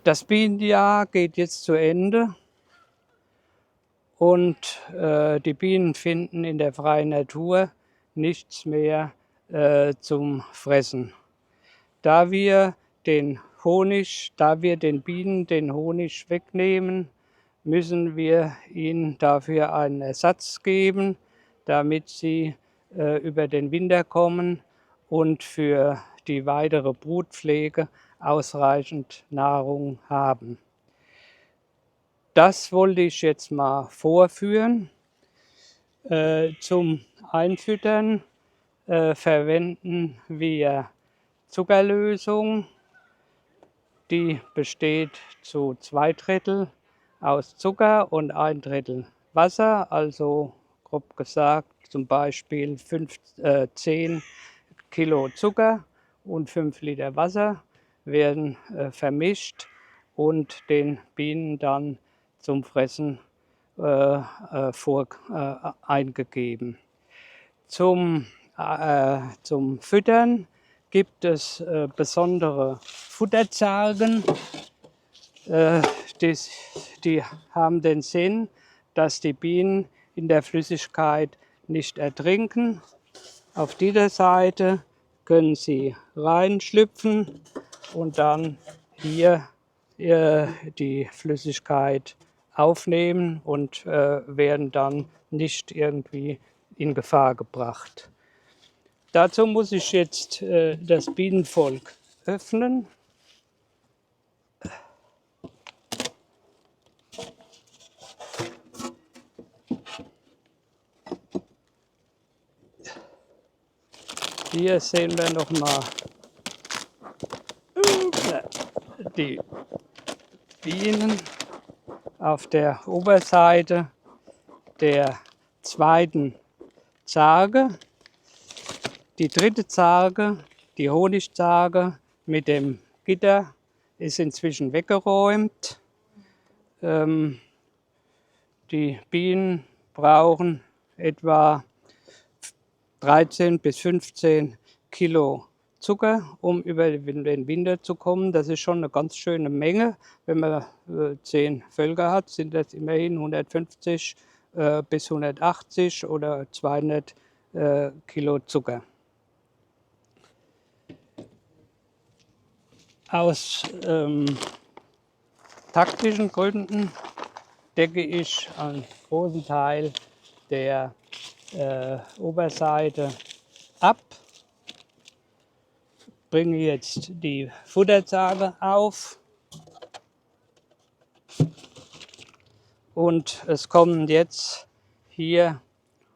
Das Bienenjahr geht jetzt zu Ende und die Bienen finden in der freien Natur nichts mehr zum Fressen. Da wir den Bienen den Honig wegnehmen, müssen wir ihnen dafür einen Ersatz geben, damit sie über den Winter kommen und für die weitere Brutpflege ausreichend Nahrung haben. Das wollte ich jetzt mal vorführen. Zum Einfüttern verwenden wir Zuckerlösung. Die besteht zu 2/3 aus Zucker und 1/3 Wasser, also grob gesagt zum Beispiel 10 Kilo Zucker und 5 Liter Wasser werden vermischt und den Bienen dann zum Fressen eingegeben. Zum Füttern gibt es besondere Futterzargen. Die haben den Sinn, dass die Bienen in der Flüssigkeit nicht ertrinken. Auf dieser Seite können sie reinschlüpfen und dann hier die Flüssigkeit aufnehmen und werden dann nicht irgendwie in Gefahr gebracht. Dazu muss ich jetzt das Bienenvolk öffnen. Hier sehen wir noch mal die Bienen auf der Oberseite der zweiten Zarge. Die dritte Zarge, die Honigzarge mit dem Gitter, ist inzwischen weggeräumt. Die Bienen brauchen etwa 13 bis 15 Kilo Zucker, um über den Winter zu kommen. Das ist schon eine ganz schöne Menge. Wenn man 10 Völker hat, sind das immerhin 150 bis 180 oder 200 Kilo Zucker. Aus taktischen Gründen decke ich einen großen Teil der Oberseite ab. Bringe jetzt die Futterzarge auf und es kommen jetzt hier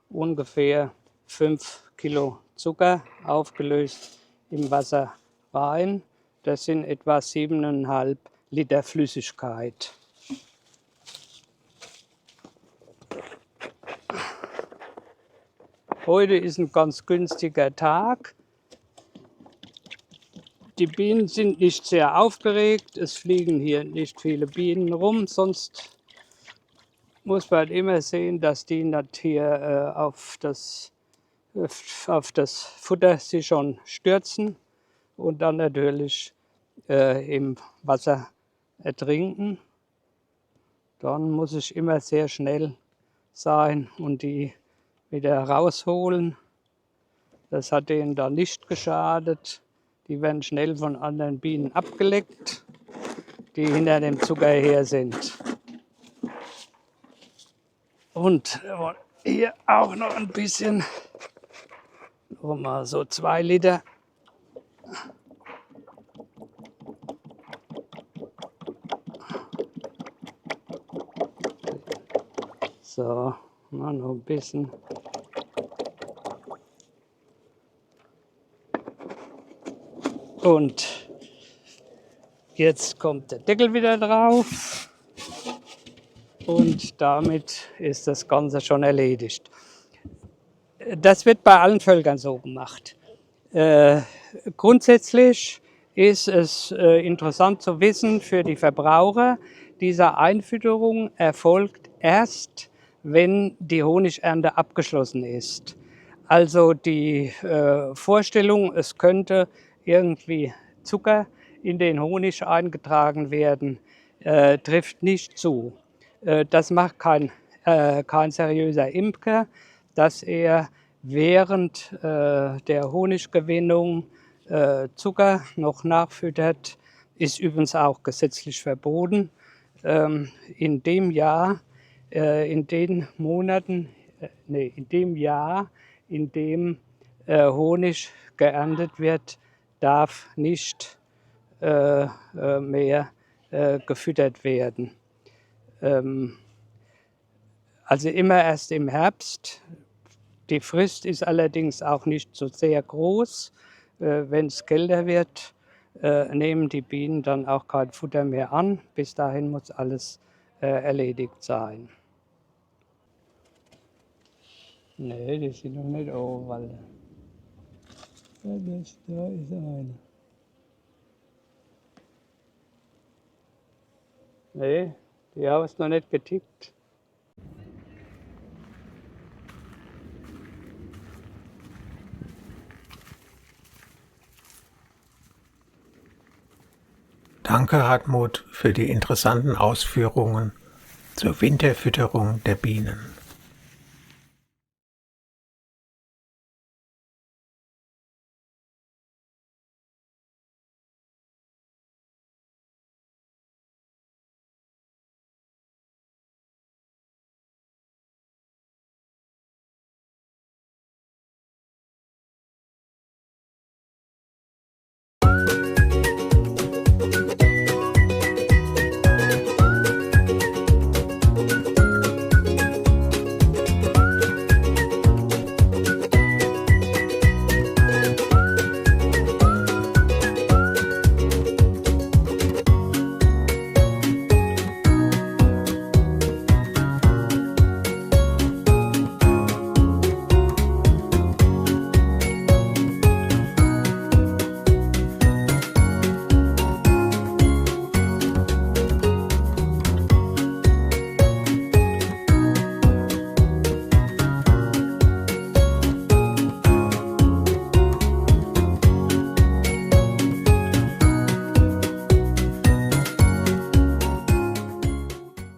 ungefähr 5 Kilo Zucker aufgelöst im Wasser rein. Das sind etwa 7,5 Liter Flüssigkeit. Heute ist ein ganz günstiger Tag. Die Bienen sind nicht sehr aufgeregt, es fliegen hier nicht viele Bienen rum, sonst muss man immer sehen, dass die nicht hier auf das Futter sich schon stürzen und dann natürlich im Wasser ertrinken. Dann muss ich immer sehr schnell sein und die wieder rausholen. Das hat denen da nicht geschadet. Die werden schnell von anderen Bienen abgeleckt, die hinter dem Zucker her sind. Und hier auch noch ein bisschen, noch mal so 2 Liter. So, noch ein bisschen. Und jetzt kommt der Deckel wieder drauf und damit ist das Ganze schon erledigt. Das wird bei allen Völkern so gemacht. Grundsätzlich ist es interessant zu wissen für die Verbraucher, diese Einfütterung erfolgt erst, wenn die Honigernte abgeschlossen ist. Also die Vorstellung, es könnte irgendwie Zucker in den Honig eingetragen werden, trifft nicht zu. Das macht kein seriöser Imker, dass er während der Honiggewinnung Zucker noch nachfüttert, ist übrigens auch gesetzlich verboten. In dem Jahr, in den Monaten, in dem Jahr, in dem Honig geerntet wird, darf nicht mehr gefüttert werden. Also immer erst im Herbst. Die Frist ist allerdings auch nicht so sehr groß. Wenn es kälter wird, nehmen die Bienen dann auch kein Futter mehr an. Bis dahin muss alles erledigt sein. Nee, die sind noch nicht overall. Da ist einer. Nee, die haben es noch nicht getickt. Danke, Hartmut, für die interessanten Ausführungen zur Winterfütterung der Bienen.